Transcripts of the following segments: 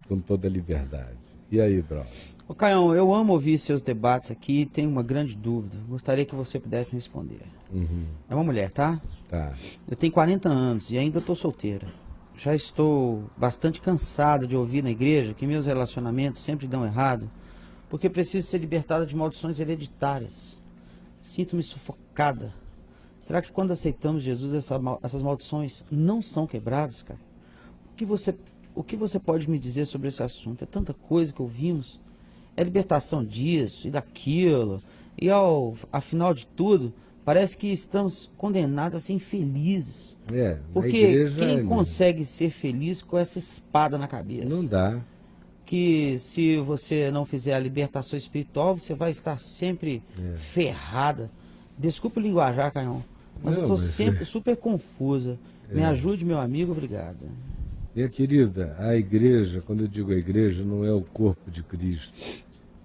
com toda a liberdade. E aí, brother? Ô Caião, eu amo ouvir seus debates aqui e tenho uma grande dúvida. Gostaria que você pudesse me responder. É uma mulher, tá? Tá. Eu tenho 40 anos e ainda estou solteira. Já estou bastante cansada de ouvir na igreja que meus relacionamentos sempre dão errado porque preciso ser libertada de maldições hereditárias. Sinto-me sufocada. Será que quando aceitamos Jesus essas maldições não são quebradas, cara? O que você pode me dizer sobre esse assunto? É tanta coisa que ouvimos. É libertação disso e daquilo. E afinal de tudo, parece que estamos condenados a ser infelizes. Na Porque igreja quem consegue ser feliz com essa espada na cabeça? não dá. Que se você não fizer a libertação espiritual, você vai estar sempre ferrada. Desculpa o linguajar, Caião, mas eu estou sempre super confusa. Me ajude, meu amigo, obrigada. Minha querida, a igreja, quando eu digo a igreja, não é o corpo de Cristo,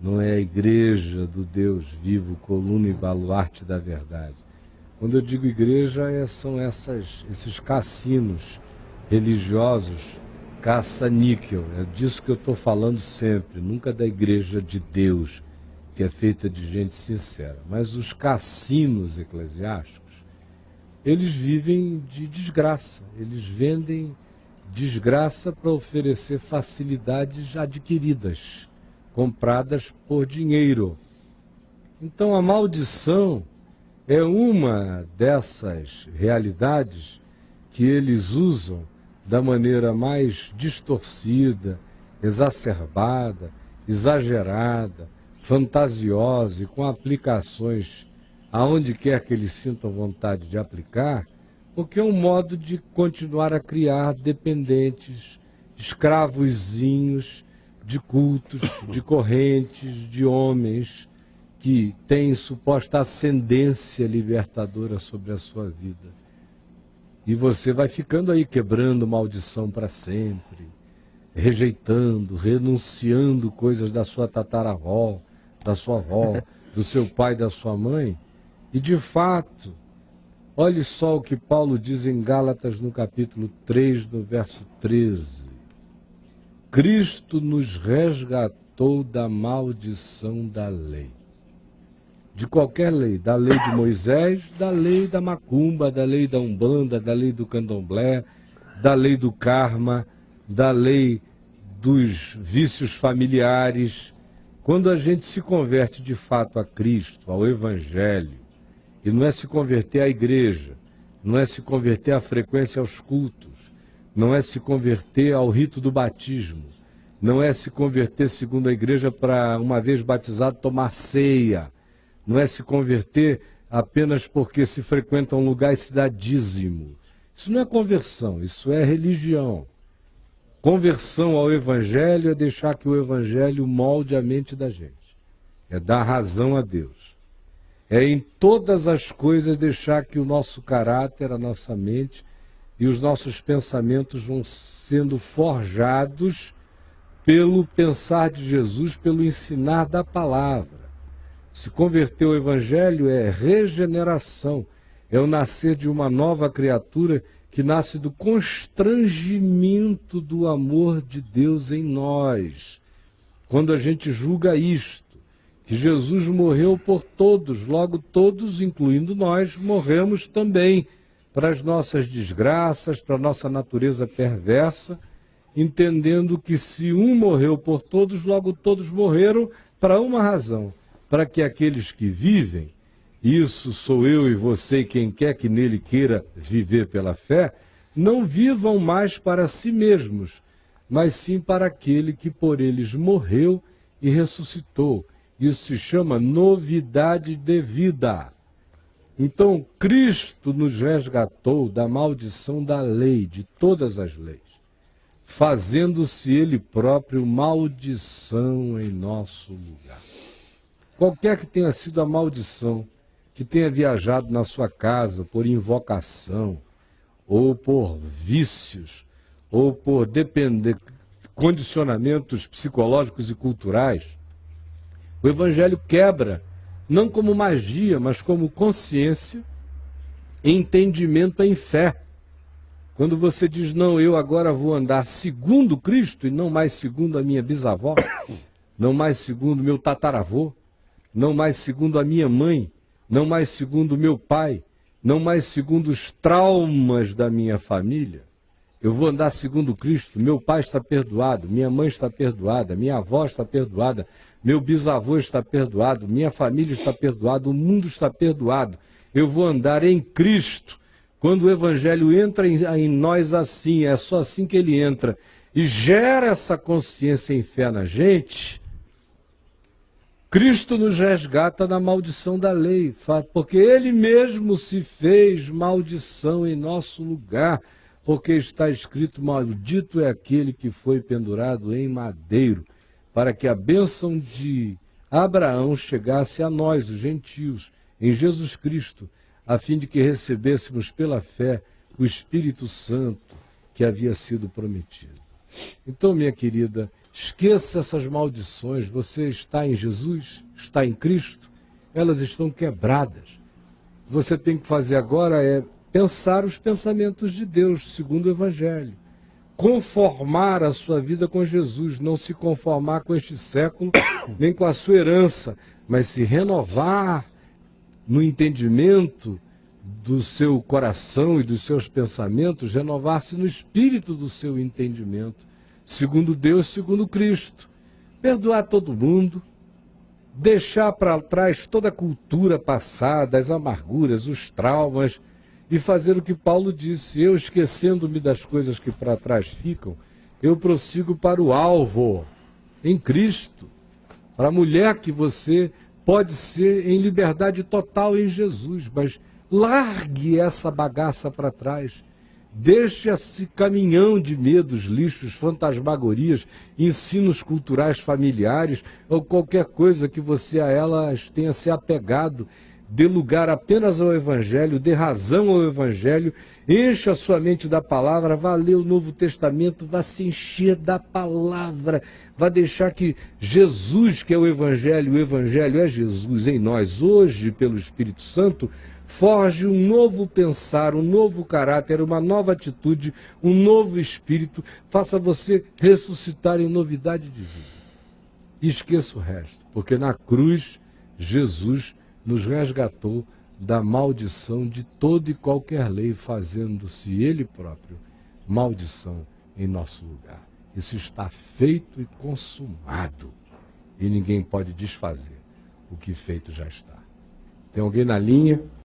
não é a igreja do Deus vivo, coluna e baluarte da verdade. Quando eu digo igreja, são esses cassinos religiosos, caça-níquel, é disso que eu estou falando sempre, nunca da igreja de Deus, que é feita de gente sincera. Mas os cassinos eclesiásticos, eles vivem de desgraça, eles vendem desgraça para oferecer facilidades adquiridas, compradas por dinheiro. Então a maldição é uma dessas realidades que eles usam da maneira mais distorcida, exacerbada, exagerada, fantasiosa e com aplicações aonde quer que eles sintam vontade de aplicar, porque é um modo de continuar a criar dependentes, escravozinhos de cultos, de correntes, de homens que têm suposta ascendência libertadora sobre a sua vida. E você vai ficando aí quebrando maldição para sempre, rejeitando, renunciando coisas da sua tataravó, da sua avó, do seu pai, da sua mãe. E de fato, olhe só o que Paulo diz em Gálatas no capítulo 3, no verso 13. Cristo nos resgatou da maldição da lei. De qualquer lei, da lei de Moisés, da lei da macumba, da lei da umbanda, da lei do candomblé, da lei do karma, da lei dos vícios familiares. Quando a gente se converte de fato a Cristo, ao Evangelho, e não é se converter à igreja, não é se converter à frequência aos cultos, não é se converter ao rito do batismo, não é se converter segundo a igreja para, uma vez batizado, tomar ceia, não é se converter apenas porque se frequenta um lugar e se dá dízimo. Isso não é conversão, isso é religião. Conversão ao Evangelho é deixar que o Evangelho molde a mente da gente, é dar razão a Deus. É em todas as coisas deixar que o nosso caráter, a nossa mente e os nossos pensamentos vão sendo forjados pelo pensar de Jesus, pelo ensinar da palavra. Se converter ao Evangelho é regeneração, é o nascer de uma nova criatura que nasce do constrangimento do amor de Deus em nós. Quando a gente julga isto, que Jesus morreu por todos, logo todos, incluindo nós, morremos também para as nossas desgraças, para a nossa natureza perversa, entendendo que se um morreu por todos, logo todos morreram para uma razão, para que aqueles que vivem, isso sou eu e você e quem quer que nele queira viver pela fé, não vivam mais para si mesmos, mas sim para aquele que por eles morreu e ressuscitou. Isso se chama novidade de vida. Então, Cristo nos resgatou da maldição da lei, de todas as leis, fazendo-se Ele próprio maldição em nosso lugar. Qualquer que tenha sido a maldição, que tenha viajado na sua casa por invocação, ou por vícios, ou por condicionamentos psicológicos e culturais, o Evangelho quebra, não como magia, mas como consciência, entendimento em fé. Quando você diz, não, eu agora vou andar segundo Cristo e não mais segundo a minha bisavó, não mais segundo meu tataravô, não mais segundo a minha mãe, não mais segundo o meu pai, não mais segundo os traumas da minha família. Eu vou andar segundo Cristo, meu pai está perdoado, minha mãe está perdoada, minha avó está perdoada, meu bisavô está perdoado, minha família está perdoada, o mundo está perdoado. Eu vou andar em Cristo. Quando o Evangelho entra em nós assim, é só assim que ele entra, e gera essa consciência em fé na gente, Cristo nos resgata da maldição da lei, porque ele mesmo se fez maldição em nosso lugar, porque está escrito, maldito é aquele que foi pendurado em madeiro, para que a bênção de Abraão chegasse a nós, os gentios, em Jesus Cristo, a fim de que recebêssemos pela fé o Espírito Santo que havia sido prometido. Então, minha querida, esqueça essas maldições. Você está em Jesus, está em Cristo, elas estão quebradas. O que você tem que fazer agora é pensar os pensamentos de Deus, segundo o Evangelho. Conformar a sua vida com Jesus, não se conformar com este século, nem com a sua herança, mas se renovar no entendimento do seu coração e dos seus pensamentos, renovar-se no espírito do seu entendimento, segundo Deus, segundo Cristo. Perdoar todo mundo, deixar para trás toda a cultura passada, as amarguras, os traumas, e fazer o que Paulo disse: eu, esquecendo-me das coisas que para trás ficam, eu prossigo para o alvo, em Cristo, para a mulher que você pode ser em liberdade total em Jesus, mas largue essa bagaça para trás. Deixe esse caminhão de medos, lixos, fantasmagorias, ensinos culturais familiares ou qualquer coisa que você a elas tenha se apegado. Dê lugar apenas ao Evangelho, dê razão ao Evangelho, encha a sua mente da palavra, vá ler o Novo Testamento, vá se encher da palavra, vá deixar que Jesus, que é o Evangelho é Jesus em nós, hoje, pelo Espírito Santo, forge um novo pensar, um novo caráter, uma nova atitude, um novo espírito, faça você ressuscitar em novidade de vida. E esqueça o resto, porque na cruz, Jesus nos resgatou da maldição de toda e qualquer lei, fazendo-se Ele próprio maldição em nosso lugar. Isso está feito e consumado, e ninguém pode desfazer o que feito já está. Tem alguém na linha?